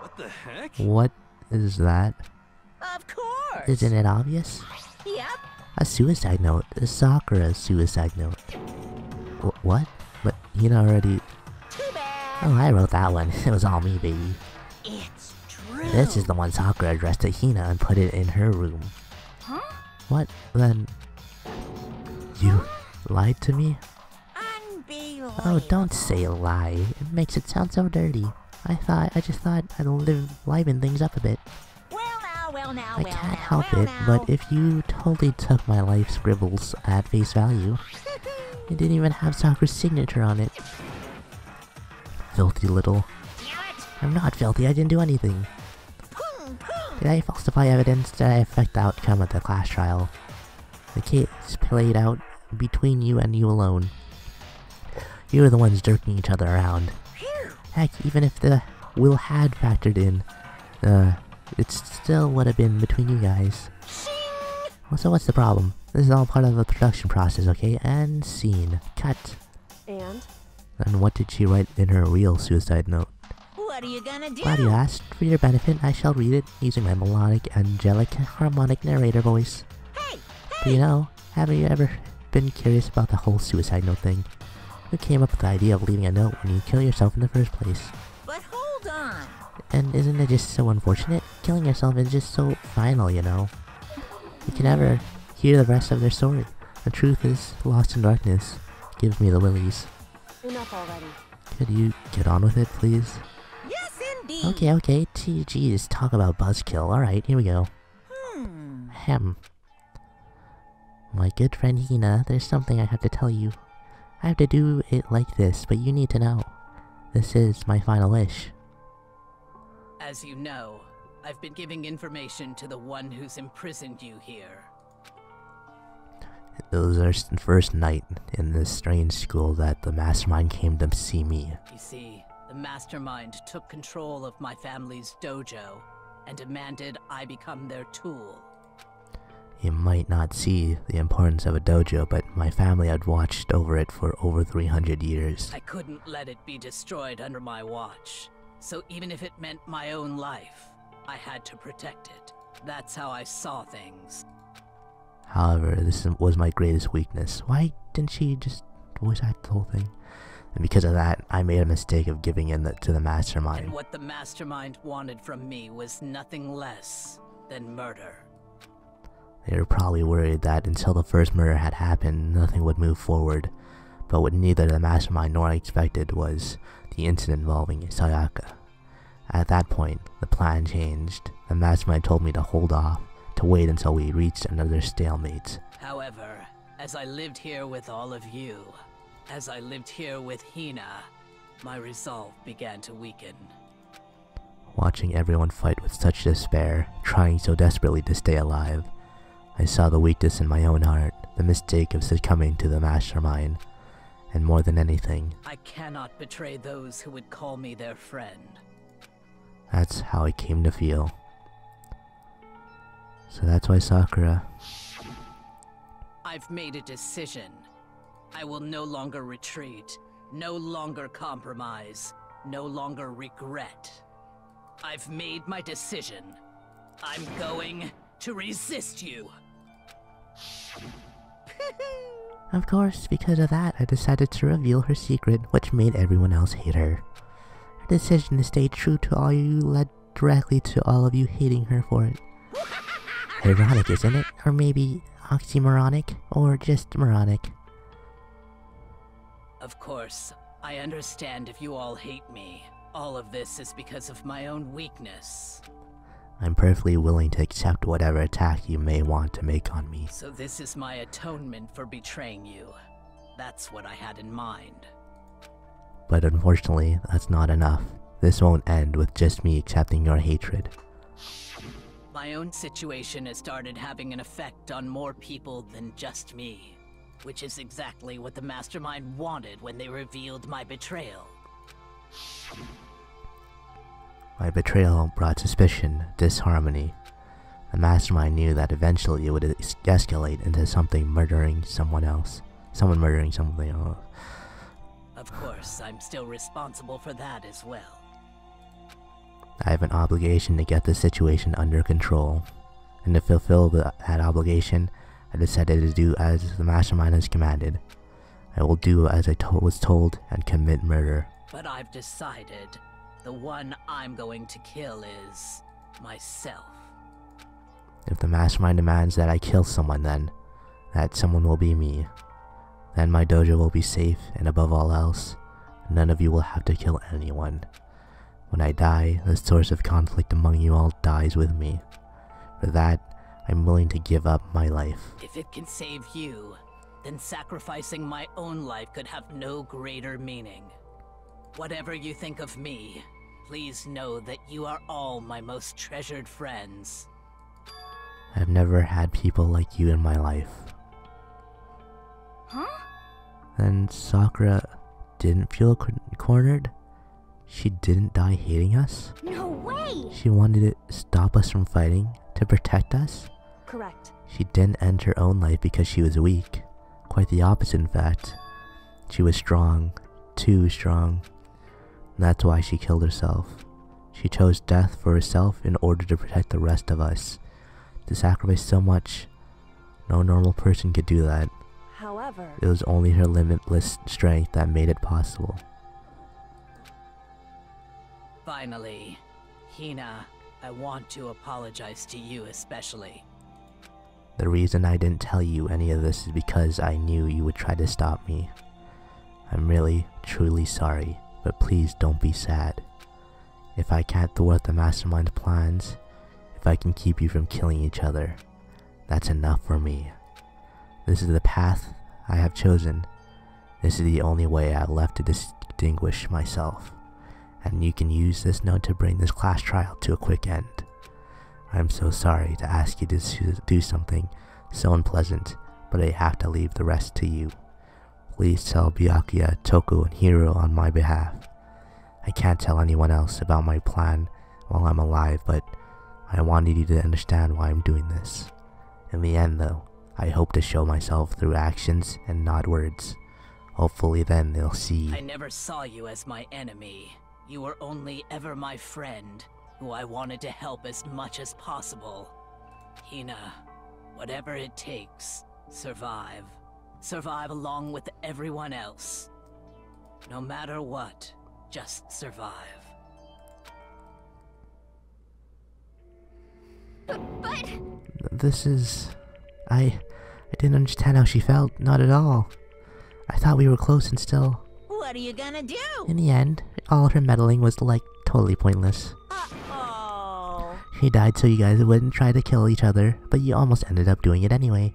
What the heck? What is that? Of course! Isn't it obvious? Yep. A suicide note. A Sakura suicide note. What? But Hina already... Too bad. Oh, I wrote that one. It was all me, baby. It's true. This is the one Sakura addressed to Hina and put it in her room. Huh? What? Then... You lied to me? Unbelievable. Oh, don't say a lie. It makes it sound so dirty. I just thought I'd liven things up a bit. Well now, I can't help it, but if you totally took my life scribbles at face value, it didn't even have Sakura's signature on it. Filthy little... I'm not filthy, I didn't do anything. Did I falsify evidence? Did I affect the outcome of the class trial? The case played out between you and you alone. You were the ones jerking each other around. Heck, even if the will had factored in, it still would have been between you guys. Well, so what's the problem? This is all part of the production process, okay? And scene. Cut. And what did she write in her real suicide note? What are you gonna do? Glad you asked. For your benefit, I shall read it using my melodic, angelic, harmonic narrator voice. Hey! But you know, haven't you ever been curious about the whole suicide note thing? Who came up with the idea of leaving a note when you kill yourself in the first place? But hold on. And isn't it just so unfortunate? Killing yourself is just so final, you know? You can never hear the rest of their story. The truth is lost in darkness. Give me the willies. Enough already. Could you get on with it, please? Yes, indeed. Okay. Geez, talk about buzzkill. Alright, here we go. Ahem. My good friend Hina, there's something I have to tell you. I have to do it like this, but you need to know. This is my final wish. As you know, I've been giving information to the one who's imprisoned you here. It was our first night in this strange school that the mastermind came to see me. You see, the mastermind took control of my family's dojo and demanded I become their tool. You might not see the importance of a dojo, but my family had watched over it for over 300 years. I couldn't let it be destroyed under my watch. So even if it meant my own life, I had to protect it. That's how I saw things. However, this was my greatest weakness. Why didn't she just voice act the whole thing? And because of that, I made a mistake of giving in to the mastermind. And what the mastermind wanted from me was nothing less than murder. They were probably worried that until the first murder had happened, nothing would move forward. But what neither the mastermind nor I expected was the incident involving Sayaka. At that point, the plan changed. The mastermind told me to hold off, to wait until we reached another stalemate. However, as I lived here with all of you, as I lived here with Hina, my resolve began to weaken. Watching everyone fight with such despair, trying so desperately to stay alive, I saw the weakness in my own heart, the mistake of succumbing to the mastermind, and more than anything, I cannot betray those who would call me their friend. that's how I came to feel. So that's why Sakura... I've made a decision. I will no longer retreat, no longer compromise, no longer regret. I've made my decision. I'm going to resist you. Of course, because of that, I decided to reveal her secret, which made everyone else hate her. Her decision to stay true to all you led directly to all of you hating her for it. Ironic, isn't it? Or maybe oxymoronic? Or just moronic? Of course, I understand if you all hate me. All of this is because of my own weakness. I'm perfectly willing to accept whatever attack you may want to make on me. So this is my atonement for betraying you. That's what I had in mind. But unfortunately, that's not enough. This won't end with just me accepting your hatred. My own situation has started having an effect on more people than just me, which is exactly what the mastermind wanted when they revealed my betrayal. My betrayal brought suspicion, disharmony. The mastermind knew that eventually it would escalate into something murdering someone else. Someone murdering something else. Of course, I'm still responsible for that as well. I have an obligation to get the situation under control. And to fulfill that obligation, I decided to do as the mastermind has commanded. I will do as I was told and commit murder. But I've decided the one I'm going to kill is myself. If the mastermind demands that I kill someone, then that someone will be me. Then my dojo will be safe, and above all else, none of you will have to kill anyone. When I die, the source of conflict among you all dies with me. For that, I'm willing to give up my life. If it can save you, then sacrificing my own life could have no greater meaning. Whatever you think of me, please know that you are all my most treasured friends. I've never had people like you in my life. Huh? And Sakura didn't feel cornered? She didn't die hating us? No way! She wanted to stop us from fighting, to protect us? Correct. She didn't end her own life because she was weak. Quite the opposite, in fact. She was strong. Too strong. And that's why she killed herself. She chose death for herself in order to protect the rest of us. To sacrifice so much, no normal person could do that. However, It was only her limitless strength that made it possible. Finally, Hina, I want to apologize to you especially. The reason I didn't tell you any of this is because I knew you would try to stop me. I'm really, truly sorry, but please don't be sad. If I can't thwart the mastermind's plans, if I can keep you from killing each other, that's enough for me. This is the path I have chosen. This is the only way I have left to distinguish myself. And you can use this note to bring this class trial to a quick end. I'm so sorry to ask you to do something so unpleasant, but I have to leave the rest to you. Please tell Byakuya, Toku, and Hiro on my behalf. I can't tell anyone else about my plan while I'm alive, but I wanted you to understand why I'm doing this. In the end though, I hope to show myself through actions and not words. Hopefully then they'll see. I never saw you as my enemy. You were only ever my friend, who I wanted to help as much as possible. Hina, whatever it takes, survive. Survive along with everyone else. No matter what, just survive. but This is... I didn't understand how she felt, not at all. I thought we were close and still... what are you gonna do? In the end, all her meddling was like totally pointless. Uh-oh. She died so you guys wouldn't try to kill each other, but you almost ended up doing it anyway.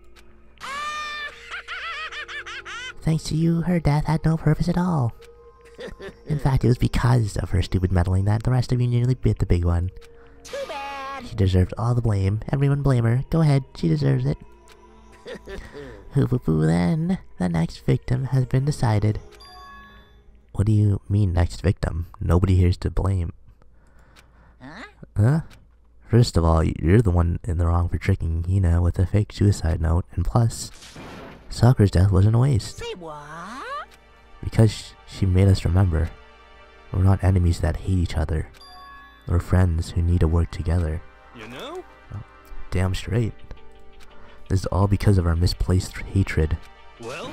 Thanks to you, her death had no purpose at all. In fact, it was because of her stupid meddling that the rest of you nearly bit the big one. Too bad. She deserved all the blame. Everyone blame her. Go ahead, she deserves it. Hoo-boo-boo then. The next victim has been decided. What do you mean, next victim? Nobody here's to blame. Huh? Huh? First of all, you're the one in the wrong for tricking Hina with a fake suicide note, and plus, Sakura's death wasn't a waste. Say what? Because she made us remember. We're not enemies that hate each other. We're friends who need to work together. You know? Damn straight. This is all because of our misplaced hatred. Well?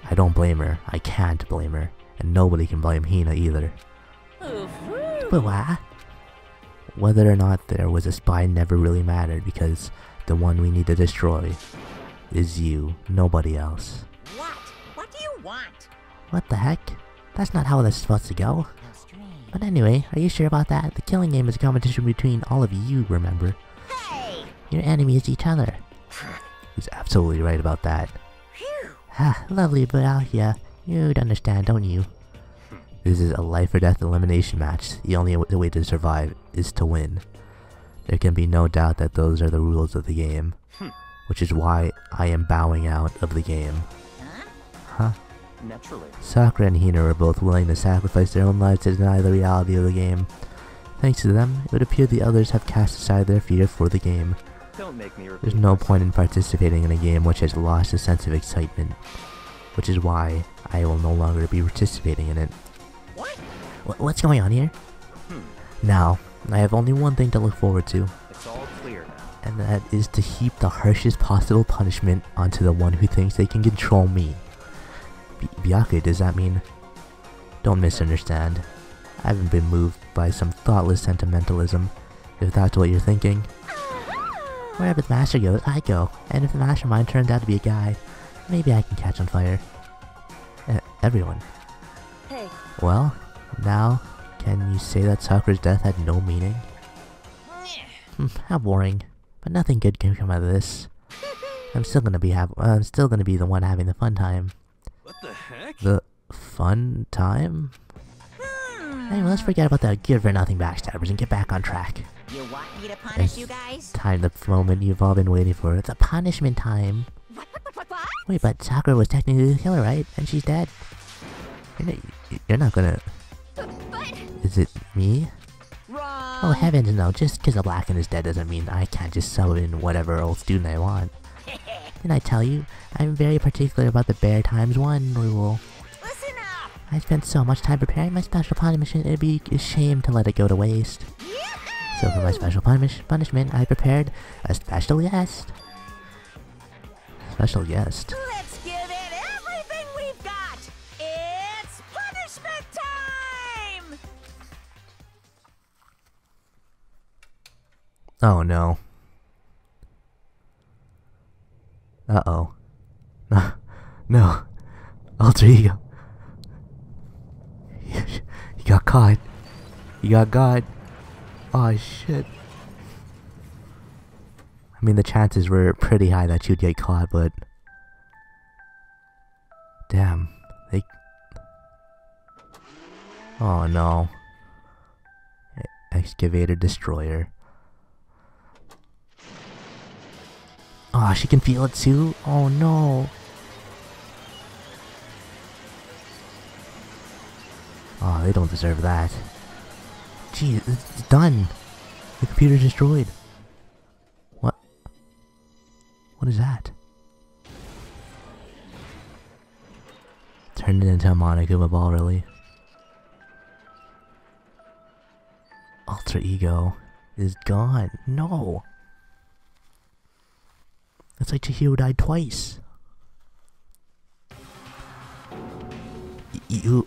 I don't blame her. I can't blame her. And nobody can blame Hina either. Oof. But what? Whether or not there was a spy never really mattered because the one we need to destroy is you, nobody else. What? What do you want? What the heck? That's not how this is supposed to go. How strange. But anyway, are you sure about that? The killing game is a competition between all of you, remember? Hey! Your enemy is each other. He's absolutely right about that. Phew. Ah, lovely, but yeah, you'd understand, don't you? This is a life or death elimination match. The only way to survive is to win. There can be no doubt that those are the rules of the game. Which is why I am bowing out of the game. Huh? Naturally. Sakura and Hina were both willing to sacrifice their own lives to deny the reality of the game. Thanks to them, it would appear the others have cast aside their fear for the game. Don't make me repeat There's no this. point in participating in a game which has lost a sense of excitement. Which is why I will no longer be participating in it. What? What's going on here? Now, I have only one thing to look forward to, It's all clear now. and that is to heap the harshest possible punishment onto the one who thinks they can control me. Byakuya, does that mean? Don't misunderstand. I haven't been moved by some thoughtless sentimentalism, if that's what you're thinking. Wherever the master goes, I go, and if the mastermind turns out to be a guy, maybe I can catch on fire. Everyone. Hey. Well, now, can you say that Sakura's death had no meaning? How boring. But nothing good can come out of this. I'm still gonna be the one having the fun time. What the heck? The fun time? Anyway, let's forget about the good-for-nothing backstabbers and get back on track. You want me to punish you guys? Time, the moment you've all been waiting for. The punishment time. What? Wait, but Sakura was technically the killer, right? And she's dead. You're not gonna... Is it me? Wrong. Oh heavens no, just because a Blacken is dead doesn't mean I can't just sub in whatever old student I want. Didn't I tell you? I'm very particular about the bear times one rule. Listen up. I spent so much time preparing my special punishment, it'd be a shame to let it go to waste. So for my special punishment, I prepared a special guest. Special guest? Let's give it everything we've got. It's punishment time. Oh no. Uh-oh. No. Alter ego. He got caught. He got got. Oh shit. I mean, the chances were pretty high that you'd get caught, but... Damn. Oh no. Excavator destroyer. Oh, she can feel it too? Oh no. Oh, they don't deserve that. Gee, it's done. The computer's destroyed. What? What is that? Turned it into a Monokuma ball, really? Alter ego is gone. No. It's like Chihiro died twice. You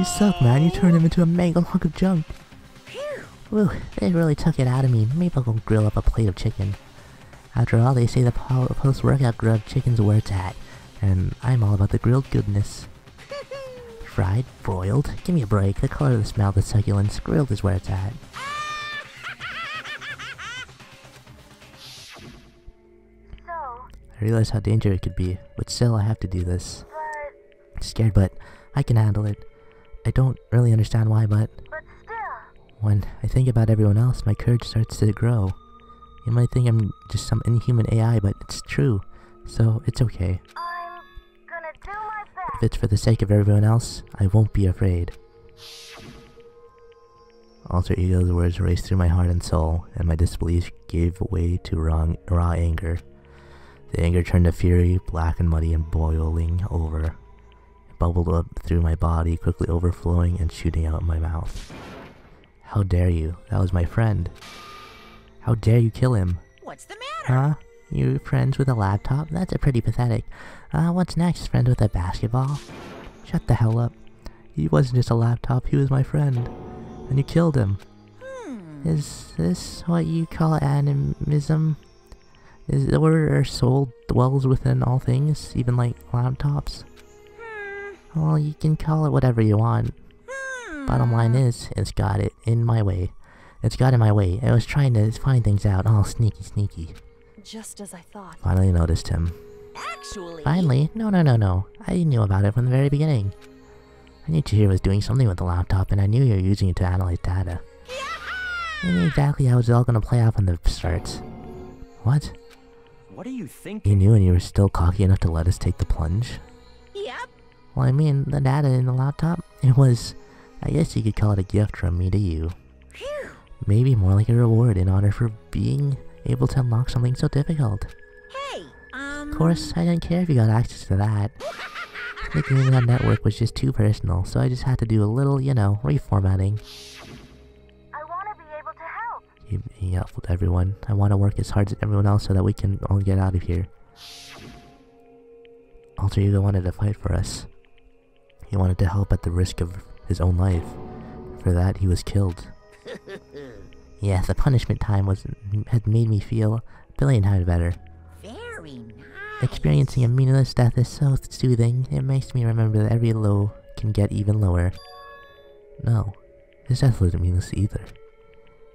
suck, man. You turned him into a mega hunk of junk. Whew, they really took it out of me. Maybe I'll go grill up a plate of chicken. After all, they say the post-workout grilled chicken's where it's at. And I'm all about the grilled goodness. Fried? Broiled? Give me a break. The color, the smell, the succulence. Grilled is where it's at. I realize how dangerous it could be, but still I have to do this. Scared, but I can handle it. I don't really understand why, but when I think about everyone else, my courage starts to grow. You might think I'm just some inhuman AI, but it's true, so it's okay. I'm gonna do my best. If it's for the sake of everyone else, I won't be afraid. Alter ego's words raced through my heart and soul, and my disbelief gave way to raw anger. The anger turned to fury, black and muddy and boiling over. It bubbled up through my body, quickly overflowing and shooting out my mouth. How dare you? That was my friend. How dare you kill him? What's the matter? Huh? You friends with a laptop? That's a pretty pathetic. What's next? Friend with a basketball? Shut the hell up. He wasn't just a laptop, he was my friend. And you killed him. Is this what you call animism? Is it where our soul dwells within all things, even like laptops? Well, you can call it whatever you want. Bottom line is, it's got it in my way. It's got in my way. I was trying to find things out. Oh, sneaky. Just as I thought. Finally noticed him. Actually. Finally? No. I knew about it from the very beginning. I knew Chihiro was doing something with the laptop, and I knew you were using it to analyze data. I knew exactly how it was all gonna play out from the start. What? What are you thinking? You knew and you were still cocky enough to let us take the plunge? Yep. Well, I mean, the data in the laptop, it was... I guess you could call it a gift from me to you. Phew. Maybe more like a reward in honor for being able to unlock something so difficult. Hey, Of course, I didn't care if you got access to that. Making that network was just too personal, so I just had to do a little, you know, reformatting. hanging out with everyone. I want to work as hard as everyone else so that we can all get out of here. Alter Ego wanted to fight for us. He wanted to help at the risk of his own life. For that, he was killed. Yeah, the punishment time had made me feel a billion times better. Very nice. Experiencing a meaningless death is so soothing. It makes me remember that every low can get even lower. No, his death wasn't meaningless either.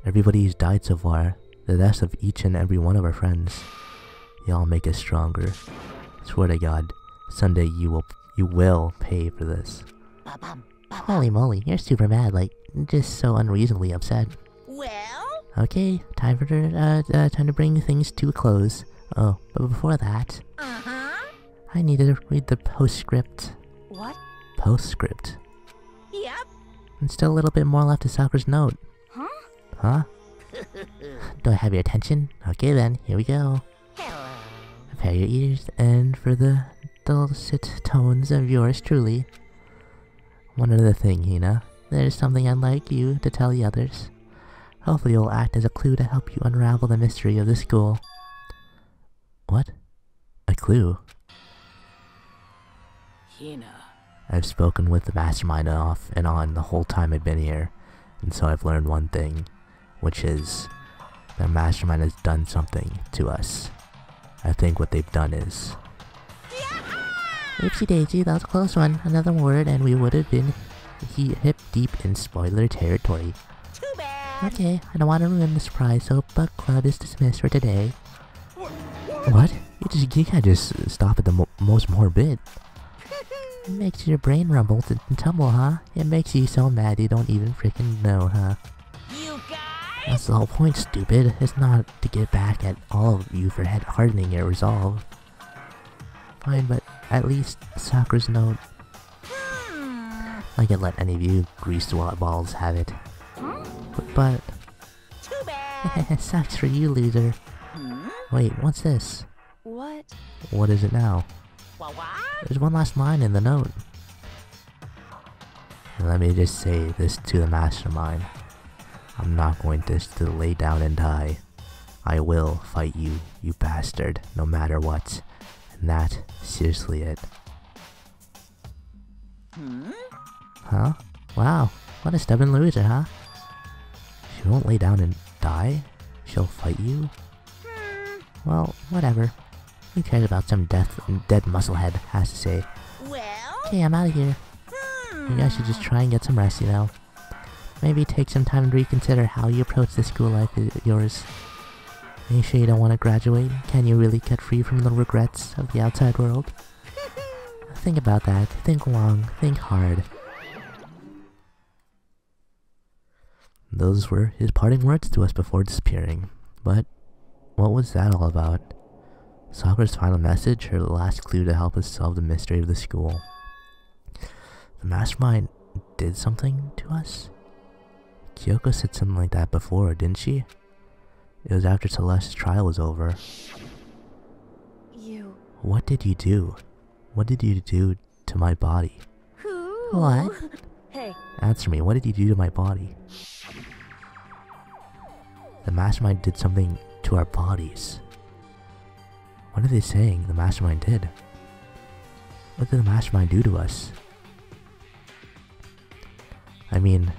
Everybody who's died so far, the deaths of each and every one of our friends, they all make us stronger. Swear to God, someday you will pay for this. Holy moly, you're super mad, like, just so unreasonably upset. Well? Okay, time to bring things to a close. Oh, but before that, I need to read the postscript. What? Postscript. Yep. And still a little bit more left to Sakura's note. Huh? Huh? Do I have your attention? Okay then, here we go. Hello. Prepare your ears, and for the dulcet tones of yours truly. One other thing, Hina. There's something I'd like you to tell the others. Hopefully it'll act as a clue to help you unravel the mystery of the school. What? A clue? Hina. I've spoken with the mastermind off and on the whole time I've been here, and so I've learned one thing, which is the mastermind has done something to us. I think what they've done is... Oopsie daisy, that was a close one. Another word and we would have been hip deep in spoiler territory. Too bad. Okay, I don't want to ruin the surprise, so book club is dismissed for today. What? You can't just stop at the most morbid. It makes your brain rumble and tumble, huh? It makes you so mad you don't even freaking know, huh? You guys? That's the whole point, stupid. It's not to get back at all of you for hardening your resolve. Fine, but at least Sakura's note. I can let any of you greased balls have it. But Too bad. sucks for you, loser. Wait, what's this? What? What is it now? What? There's one last line in the note. And let me just say this to the mastermind. I'm not going to lay down and die. I will fight you, you bastard, no matter what. And that's seriously it. Huh? Wow, what a stubborn loser, huh? She won't lay down and die? She'll fight you? Well, whatever. Who cares about some dead musclehead has to say. Well? Okay, I'm out of here. You guys should just try and get some rest, you know. Maybe take some time to reconsider how you approach this school life of yours. Are you sure you don't want to graduate? Can you really get free from the regrets of the outside world? Think about that. Think long. Think hard. Those were his parting words to us before disappearing. But what was that all about? Sakura's final message, her last clue to help us solve the mystery of the school. The mastermind did something to us? Kyoko said something like that before, didn't she? It was after Celeste's trial was over. You... What did you do? What did you do to my body? What? Hey. Answer me, what did you do to my body? The mastermind did something to our bodies. What are they saying the mastermind did? What did the mastermind do to us? I mean,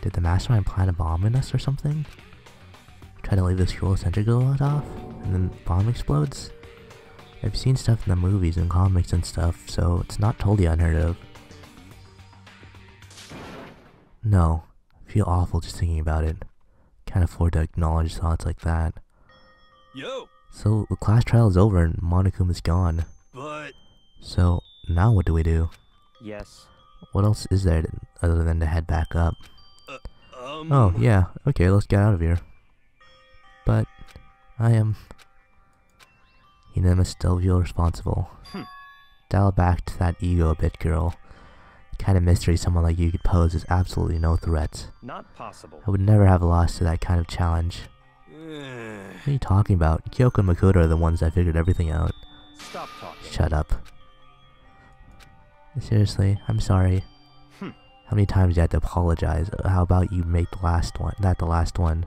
did the mastermind plant a bomb in us or something? Try to leave the school centrifuge off, and then the bomb explodes? I've seen stuff in the movies and comics and stuff, so it's not totally unheard of. No, I feel awful just thinking about it. Can't afford to acknowledge thoughts like that. Yo! So the class trial is over and Monokuma is gone. But... So now what do we do? Yes. What else is there other than to head back up? Oh, yeah, okay, let's get out of here. But I am... must still feel responsible. Dial back to that ego a bit, girl. The kind of mystery someone like you could pose is absolutely no threat. Not possible. I would never have lost to that kind of challenge. What are you talking about? Kyoko and Makoto are the ones that figured everything out. Stop talking. Shut up. Seriously, I'm sorry. How many times do you have to apologize? How about you make the last one, the last one?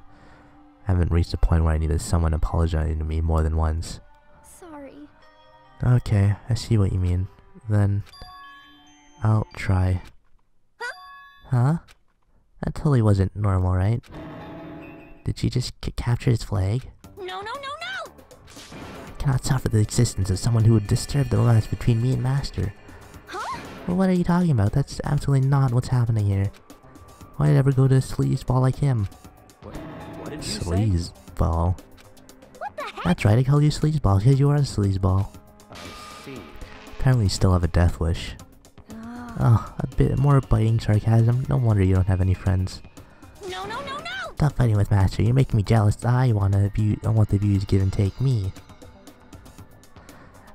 haven't reached the point where I needed someone apologizing to me more than once. Sorry. Okay, I see what you mean. Then, I'll try. Huh? That totally wasn't normal, right? Did she just capture his flag? No, no, no, no! I cannot suffer the existence of someone who would disturb the romance between me and Master. Huh? Well, what are you talking about? That's absolutely not what's happening here. Why'd I ever go to a sleazeball like him? What did you say? Sleazeball. What the heck? That's right, I called you sleazeball because you are a sleazeball. I see. Apparently you still have a death wish. Ah. Oh, a bit more biting sarcasm. No wonder you don't have any friends. No, no, no, no! Stop fighting with Master. You're making me jealous. I want the views give and take me.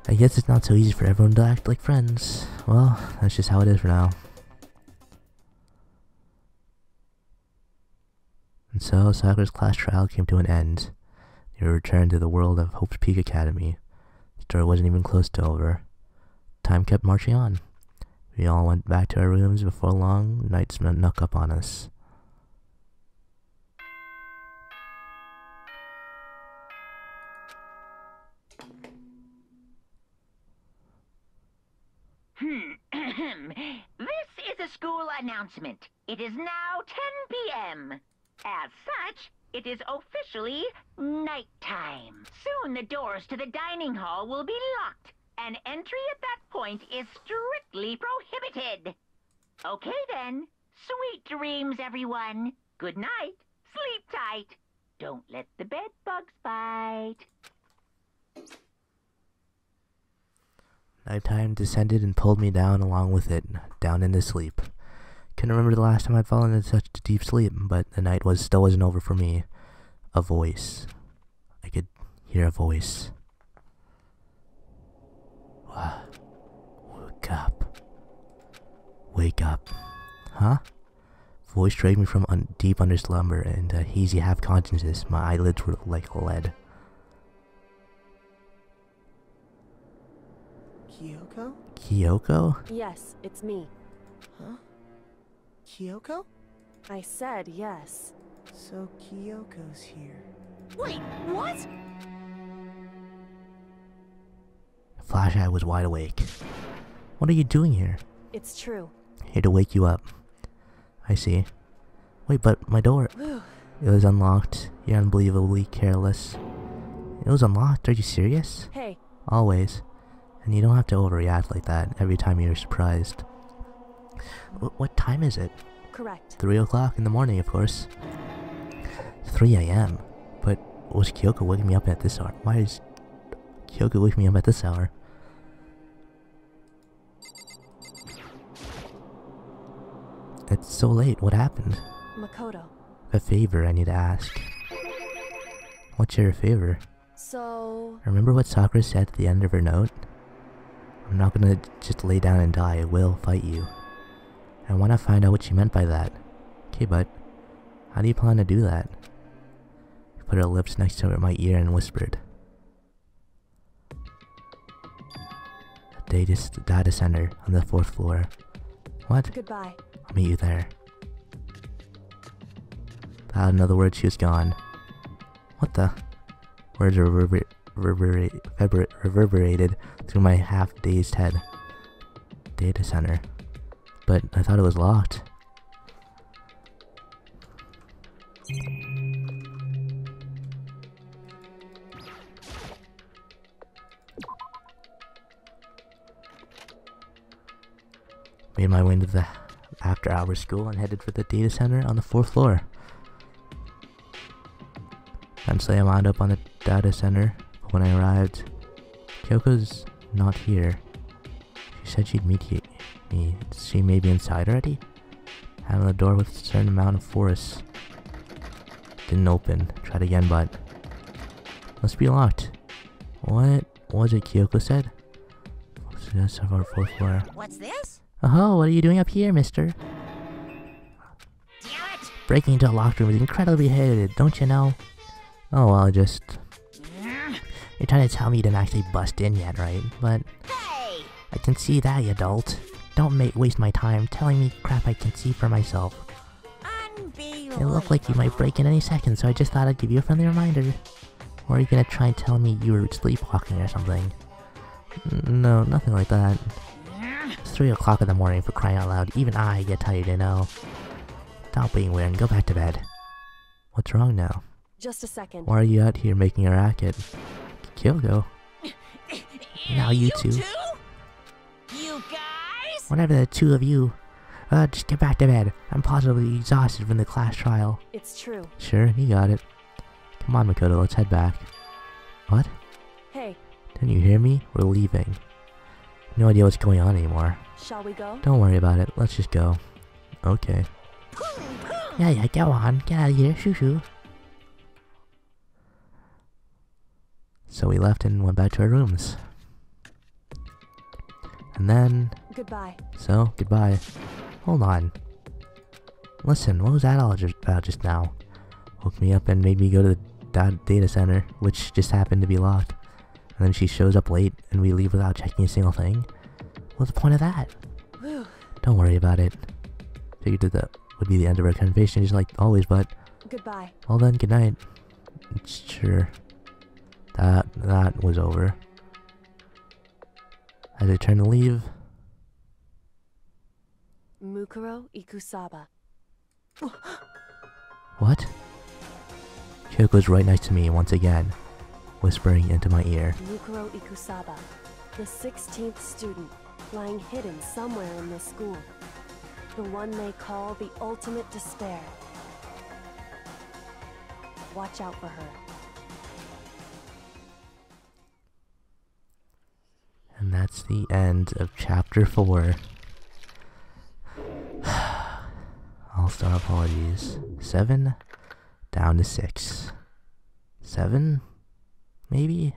I guess it's not so easy for everyone to act like friends. Well, that's just how it is for now. And so, Sakura's class trial came to an end. They were returned to the world of Hope's Peak Academy. The story wasn't even close to over. Time kept marching on. We all went back to our rooms before long. Night snuck up on us. This is a school announcement. It is now 10 p.m. As such, it is officially nighttime. Soon the doors to the dining hall will be locked, and entry at that point is strictly prohibited. Okay then. Sweet dreams, everyone. Good night. Sleep tight. Don't let the bed bugs bite. Nighttime descended and pulled me down along with it, down into sleep. Couldn't remember the last time I'd fallen into such deep sleep, but the night still wasn't over for me. A voice. I could hear a voice. Wake up. Wake up. Huh? Voice dragged me from deep under slumber and a hazy half-consciousness. My eyelids were like lead. Kyoko? Kyoko? Yes, it's me. Huh? Kyoko? I said yes. So Kyoko's here. Wait, what? Flasheye was wide awake. What are you doing here? It's true. Here to wake you up. I see. Wait, but my door... It was unlocked. You're unbelievably careless. It was unlocked? Are you serious? Hey, Always. And you don't have to overreact like that every time you're surprised. What time is it? correct. 3 o'clock in the morning, of course. 3 a.m. But was Kyoko waking me up at this hour? Why is Kyoko waking me up at this hour? It's so late. What happened? Makoto. A favor I need to ask. What's your favor? So... Remember what Sakura said at the end of her note? I'm not gonna just lay down and die. I will fight you. I want to find out what she meant by that. Okay, but how do you plan to do that? She put her lips next to my ear and whispered. Data center on the 4th floor. What? Goodbye. I'll meet you there. Without another word, she was gone. What the? Words reverberated through my half-dazed head. Data center. But I thought it was locked. Made my way into the after-hours school and headed for the data center on the 4th floor. Eventually I wound up on the data center, but when I arrived, Kyoko's not here. She said she'd meet me. Is she maybe inside already? Handled the door with a certain amount of force. Didn't open. Tried again, but must be locked. What was it Kyoko said? That's our 4th floor. What's this? Oh, what are you doing up here, mister? Damn it! Breaking into a locked room is incredibly hated, don't you know? Oh, well, just... You're trying to tell me you didn't actually bust in yet, right? But Hey! I can see that, you adult. Don't waste my time telling me crap I can see for myself. Unbelievable! It looked like you might break in any second, so I just thought I'd give you a friendly reminder. Or are you gonna try and tell me you were sleepwalking or something? No, nothing like that. It's 3 o'clock in the morning, for crying out loud. Even I get tired, you know. Stop being weird and go back to bed. What's wrong now? Just a second. Why are you out here making a racket? Kyoko. Now you two. You guys? Whatever the two of you. Just get back to bed. I'm positively exhausted from the class trial. It's true. Sure, you got it. Come on, Makoto, let's head back. What? Hey, Didn't you hear me? We're leaving. No idea what's going on anymore. shall we go? Don't worry about it. Let's just go. Okay. Yeah, go on. Get out of here. Shoo-shoo. So we left and went back to our rooms. And then... Goodbye. So, goodbye. Hold on. Listen, what was that all about just now? Woke me up and made me go to the data center, which just happened to be locked. And then she shows up late and we leave without checking a single thing? What's the point of that? Whew. Don't worry about it. Figured that would be the end of our conversation just like always, but... Goodbye. Well then, good night. Sure. That was over. As I turn to leave... Mukuro Ikusaba. What? Kyoko's right next to me once again, whispering into my ear. Mukuro Ikusaba. The 16th student, lying hidden somewhere in this school. The one they call the ultimate despair. Watch out for her. And that's the end of chapter 4. All-star apologies. 7 down to 6. 7? Maybe?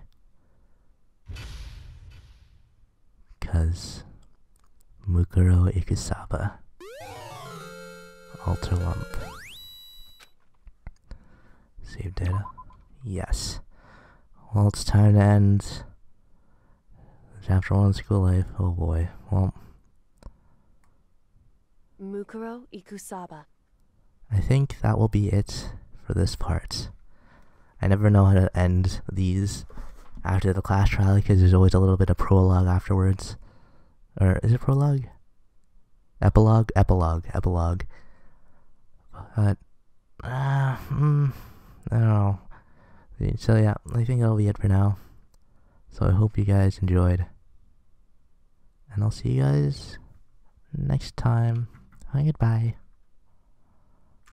'Cause Mukuro Ikusaba. Alter lump. Save data? Yes. Well, it's time to end chapter 1 of school life. Oh boy. Well, Mukuro Ikusaba. I think that will be it for this part. I never know how to end these after the class trial because there's always a little bit of prologue afterwards. Or is it prologue? Epilogue? Epilogue. But, I don't know. So yeah, I think that'll be it for now. So I hope you guys enjoyed. And I'll see you guys next time. Goodbye.